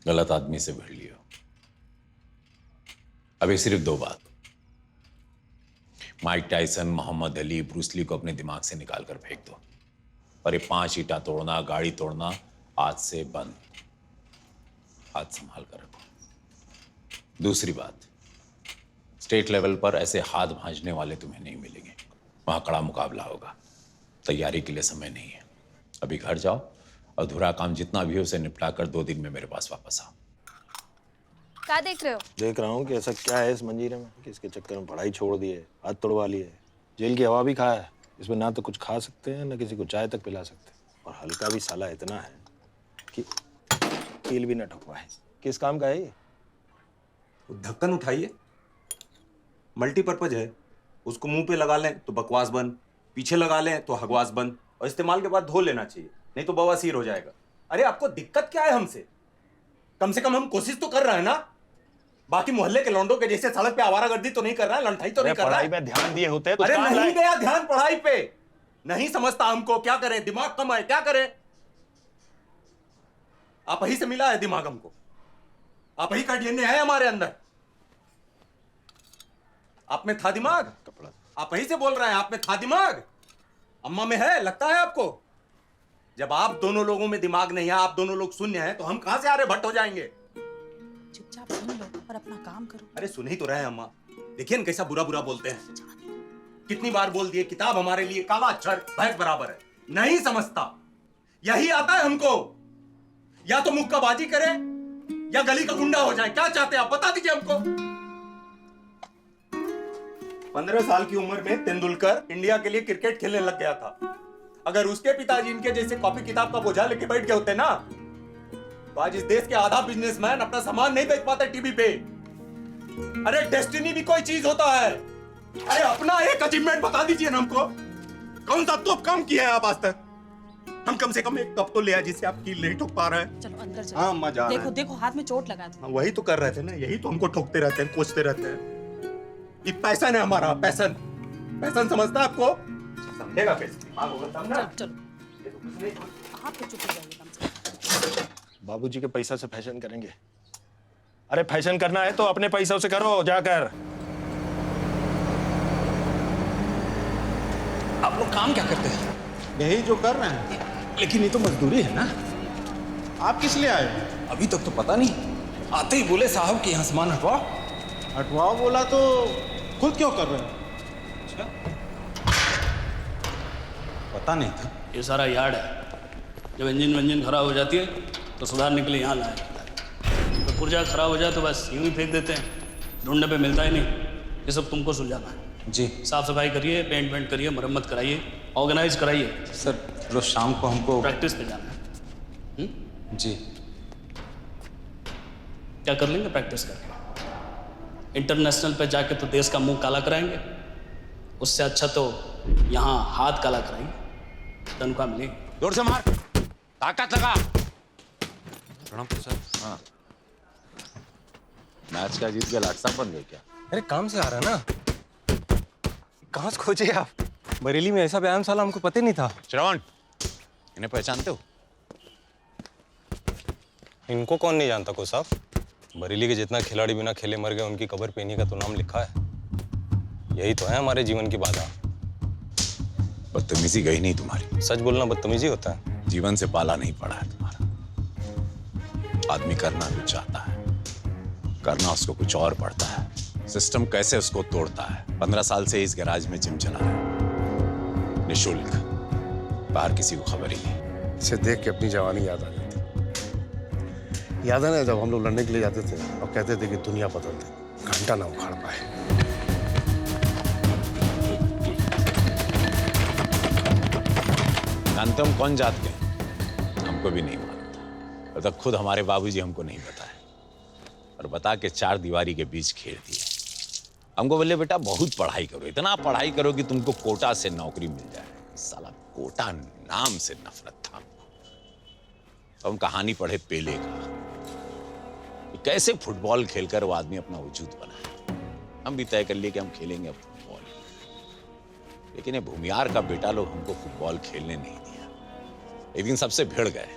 गलत आदमी से भिड़ लियो। अभी सिर्फ दो बात, Mike Tyson, Muhammad Ali, Bruce Lee को अपने दिमाग से निकाल कर फेंक दो। और ये 5 ईंटा तोड़ना, गाड़ी तोड़ना आज से बंद। हाथ संभाल कर रखो। दूसरी बात, स्टेट लेवल पर ऐसे हाथ भांजने वाले तुम्हें नहीं मिलेंगे। वहां कड़ा मुकाबला होगा। तैयारी के लिए समय नहीं है। अभी घर जाओ, अधूरा काम जितना भी हो उसे निपटा कर 2 दिन में मेरे पास वापस आओ। क्या देख रहे हो? देख रहा हूँ कि ऐसा क्या है इस मंजीरे में कि इसके चक्कर में पढ़ाई छोड़ दी है, हाथ तोड़वा ली है, जेल की हवा भी खाया है। इसमें ना तो कुछ खा सकते हैं ना किसी को चाय तक पिला सकते हैं। और हल्का भी साला इतना है कि कील भी ना ठोकवाए। किस काम का है ये? ढक्कन उठाइए, मल्टीपर्पज है। उसको मुंह पे लगा लें तो बकवास बंद, पीछे लगा लें तो हगवास बंद, और इस्तेमाल के बाद धो लेना चाहिए, नहीं तो बवासीर हो जाएगा। अरे आपको दिक्कत क्या है हमसे? कम से कम हम कोशिश तो कर रहे हैं ना। बाकी मोहल्ले के लौंडों के जैसे सड़क पे आवारागर्दी तो नहीं कर रहा है, लंठाई तो नहीं कर रहा है। पढ़ाई में ध्यान दिए होते तो अरे नहीं गया ध्यान पढ़ाई पे, नहीं समझता हमको। क्या करें, दिमाग कम है, क्या करें? आप ही से मिला है दिमाग हमको, आप ही का डीएनए है हमारे अंदर। आप में था दिमाग, आप ही से बोल रहे हैं आप में था दिमाग। अम्मा में है, लगता है आपको? जब आप दोनों लोगों में दिमाग नहीं है, आप दोनों लोग शून्य हैं, तो हम कहां से आर्यभट्ट हो जाएंगे? चुपचाप सुन लो और अपना काम करो। अरे सुन ही तो रहे हैं अम्मा, देखिए ना कैसा बुरा बुरा बोलते हैं। कितनी बार बोल दिए किताब हमारे लिए काला अक्षर भैंस बराबर है, नहीं समझता। यही आता है हमको, या तो मुक्काबाजी करे या गली का गुंडा हो जाए। क्या चाहते हैं आप, बता दीजिए हमको। 15 साल की उम्र में तेंदुलकर इंडिया के लिए क्रिकेट खेलने लग गया था। अगर उसके पिताजी इनके जैसे कॉपी किताब का बोझा लेके बैठ गए होते ना, तो आज इस देश के आधा बिजनेसमैन अपना सामान नहीं बेच पाते टीवी पे। अरे डेस्टिनी भी कोई चीज होता है। अरे अपना एक अचीवमेंट बता दीजिए ना हमको, कौन सा तो काम किया है आप आज तक? हम कम से कम एक कप तो ले आए जिससे आप कील नहीं ठोक पा रहे हैं। चलो अंदर चलो। हाँ अम्मा जा रहे देखो हैं। देखो हाथ में चोट लगा दी। हाँ, वही तो कर रहे थे ना, यही तो हमको ठोकते रहते हैं, कोसते रहते हैं। ये पैसन है हमारा, पैसन। पैसन समझता है आपको? समझेगा कैसे? दिमाग होगा तब ना। चलो आप तो चुप हो जाइए कम से कम। बाबूजी के पैसा से फैशन करेंगे? अरे फैशन करना है तो अपने पैसों से करो जाकर। आप लोग काम क्या करते हैं? यही जो कर रहे हैं। लेकिन ये तो मजदूरी है ना। आप किस लिए आए? अभी तक तो पता नहीं, आते ही बोले साहब कि यहाँ सामान हटवाओ। हटवाओ बोला तो खुद क्यों कर रहे हैं? पता नहीं था। ये सारा यार्ड है। जब इंजन वंजन खराब हो जाती है तो सुधारने के लिए यहाँ लाया जाता है। तो पुर्जा खराब हो जाए तो बस यूं ही फेंक देते हैं, ढूंढने पे मिलता ही नहीं। ये सब तुमको सुलझाना है। जी साफ सफाई करिए, पेंट वेंट करिए, मरम्मत कराइए, ऑर्गेनाइज कराइए। सर, रोज शाम को हमको प्रैक्टिस पे जाना है। जी क्या कर लेंगे प्रैक्टिस करके? इंटरनेशनल पे जाके तो देश का मुंह काला कराएंगे, उससे अच्छा तो यहाँ हाथ काला कराएंगे, तनख्वाह मिलेगी। जोर से मार, ताकत लगा। प्रणाम सर। हाँ, मैच का जीत के लाटसाब बन गए क्या? अरे काम से आ रहा है ना। कहाँ से खोजे आप? बरेली में ऐसा व्यायाम शाला हमको पता ही नहीं था। श्रवण, इन्हें पहचानते हो? इनको कौन नहीं जानता को साहब? बरेली के जितना खिलाड़ी बिना खेले मर गए उनकी कबर पे इन्हीं का तो नाम लिखा है। यही तो है हमारे जीवन की बाधा। बदतमीजी गई नहीं तुम्हारी। सच बोलना बदतमीजी होता है? जीवन से पाला नहीं पड़ा है तुम्हारा। आदमी करना कुछ चाहता है, करना उसको कुछ और पड़ता है। सिस्टम कैसे उसको तोड़ता है। 15 साल से इस गैराज में जिम चला रहा है, निःशुल्क, बाहर किसी को खबर ही नहीं। इसे देख के अपनी जवानी याद आ जाती। याद है ना जब हम लोग लड़ने के लिए जाते थे और कहते थे कि दुनिया बदल दे, घंटा ना उखाड़ पाए। जानते हम कौन जात के? हमको भी नहीं मालूम था। और तब खुद हमारे बाबूजी हमको नहीं बताए और बता के 4 दीवारी के बीच खेल दिए। हमको बोले बेटा बहुत पढ़ाई करो, इतना पढ़ाई करो कि तुमको कोटा से नौकरी मिल जाए। साला कोटा नाम से नफरत था हमको। तो हम कहानी पढ़े पेले का, कैसे फुटबॉल खेलकर वो आदमी अपना वजूद बनाए। हम भी तय कर लिए कि हम खेलेंगे अब फुटबॉल। लेकिन ये भूमियार का बेटा लोग हमको फुटबॉल खेलने नहीं दिया। एक दिन सबसे भिड़ गए,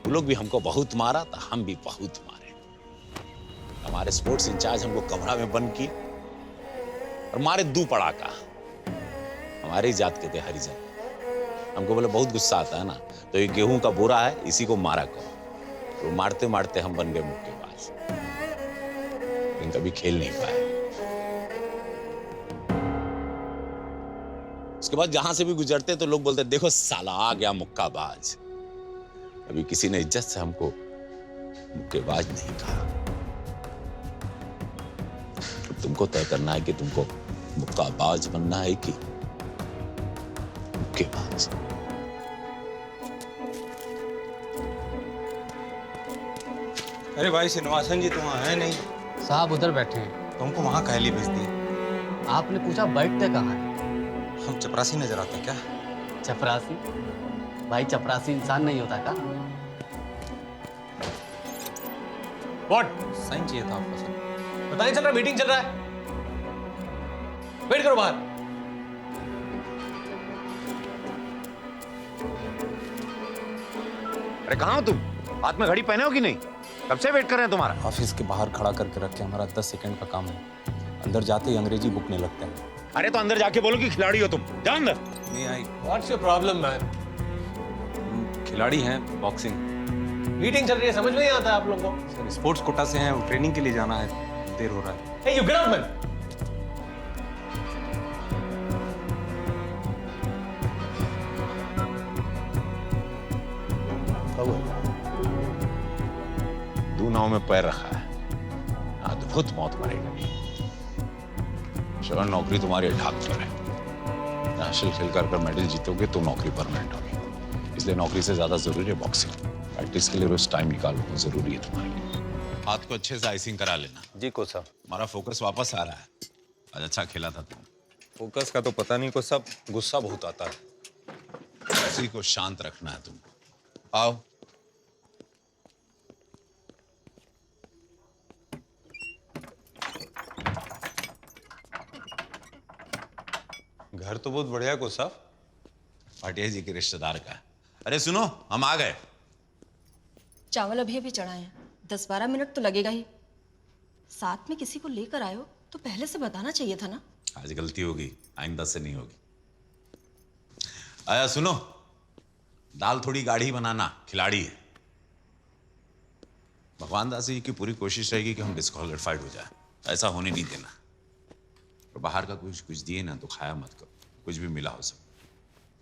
वो लोग भी हमको बहुत मारा तो हम भी बहुत मारे। हमारे स्पोर्ट्स इंचार्ज हमको कमरा में बंद किए और मारे 2 पड़ाका। हमारी जात के थे हरिजन। हमको बोले बहुत गुस्सा आता है ना, तो ये गेहूं का बोरा है, इसी को मारा करो। तो मारते मारते हम बन गए मुक्केबाज, लेकिन कभी खेल नहीं पाए। उसके बाद जहां से भी गुजरते तो लोग बोलते देखो साला आ गया मुक्काबाज। अभी किसी ने इज्जत से हमको मुक्केबाज नहीं कहा। तुमको तय करना है कि तुमको मुक्काबाज बनना है कि मुक्केबाज। अरे भाई श्रीनिवासन जी तो वहाँ है नहीं। साहब उधर बैठे हैं। तुमको वहाँ काहे लिए भेज दिए? आपने पूछा बैठते कहाँ हैं? हम चपरासी नजर आते हैं क्या? चपरासी? भाई चपरासी इंसान नहीं होता का? व्हाट? साइन चाहिए था आपका सर। पता नहीं चल रहा, मीटिंग चल रहा है। वेट करो बाहर। अरे कहाँ हो तुम? हाथ में घड़ी पहने हो कि नहीं? कब से वेट कर रहे हैं तुम्हारा? ऑफिस के बाहर खड़ा करके रखे, हमारा 10 सेकंड का काम है। अंदर जाते ही अंग्रेजी बुकने लगते हैं। अरे तो अंदर जाके बोलो कि खिलाड़ी हो तुम। जाओ अंदर। नहीं आई। What's your problem man? खिलाड़ी हैं बॉक्सिंग। मीटिंग चल रही है, समझ में नहीं आता आप लोगों को? सर स्पोर्ट्स कोटा से हैं, ट्रेनिंग के लिए जाना है, देर हो रहा है। Hey, you get out, man. दो नाव में पैर रखा है, अद्भुत मौत मरेगी। श्रवण नौकरी तुम्हारी ढाक पर है। नेशनल खेल कर मेडल जीतोगे तो नौकरी परमानेंट होगी, इसलिए नौकरी से ज्यादा जरूरी है बॉक्सिंग। प्रैक्टिस के लिए रोज टाइम निकालना जरूरी है तुम्हारे लिए। हाथ को अच्छे से आइसिंग करा लेना। जी कोच साहब। हमारा फोकस वापस आ रहा है। आज अच्छा खेला था तुम। फोकस का तो पता नहीं कोच साहब, गुस्सा बहुत आता है। उसी को शांत रखना है तुमको। आओ। घर तो बहुत बढ़िया है कोच साहब। भाटिया जी के रिश्तेदार का है। अरे सुनो, हम आ गए। चावल अभी अभी चढ़ाए हैं, 10-12 मिनट तो लगेगा ही। साथ में किसी को लेकर आए हो तो पहले से बताना चाहिए था ना। आज गलती होगी, आइंदा से नहीं होगी। आया सुनो, दाल थोड़ी गाढ़ी बनाना, खिलाड़ी है। भगवान दास जी की पूरी कोशिश रहेगी कि हम डिस्क्वालिफाइड हो जाए, ऐसा होने नहीं देना। और बाहर का कुछ दिए ना तो खाया मत करो, कुछ भी मिला हो सब।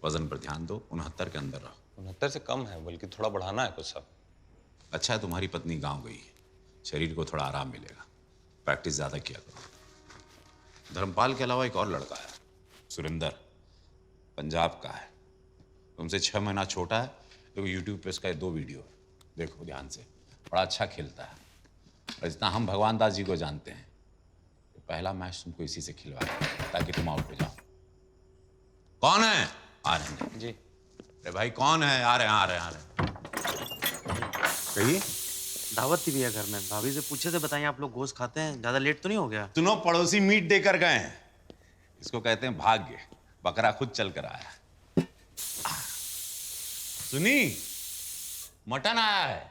वजन पर ध्यान दो, 69 के अंदर रहो। 69 से कम है, बल्कि थोड़ा बढ़ाना है कुछ साहब। अच्छा है तुम्हारी पत्नी गांव गई है, शरीर को थोड़ा आराम मिलेगा। प्रैक्टिस ज्यादा किया करो। धर्मपाल के अलावा एक और लड़का है, सुरेंदर, पंजाब का है। तुमसे 6 महीना छोटा है। देखो यूट्यूब पे इसका 2 वीडियो है, देखो ध्यान से। बड़ा अच्छा खेलता है। और जितना हम भगवान दास जी को जानते हैं, तो पहला मैच तुमको इसी से खिलवाया ताकि तुम आउट हो जाओ। कौन है? आ रहे हैं जी। अरे भाई कौन है? आ रहे हैं। कहिए। दावत थी भैया घर में, भाभी से पूछे थे, बताइए आप लोग गोश्त खाते हैं, ज्यादा लेट तो नहीं हो गया? सुनो, पड़ोसी मीट देकर गए हैं। इसको कहते हैं भाग्य। बकरा खुद चल कर आया। सुनी, मटन आया है।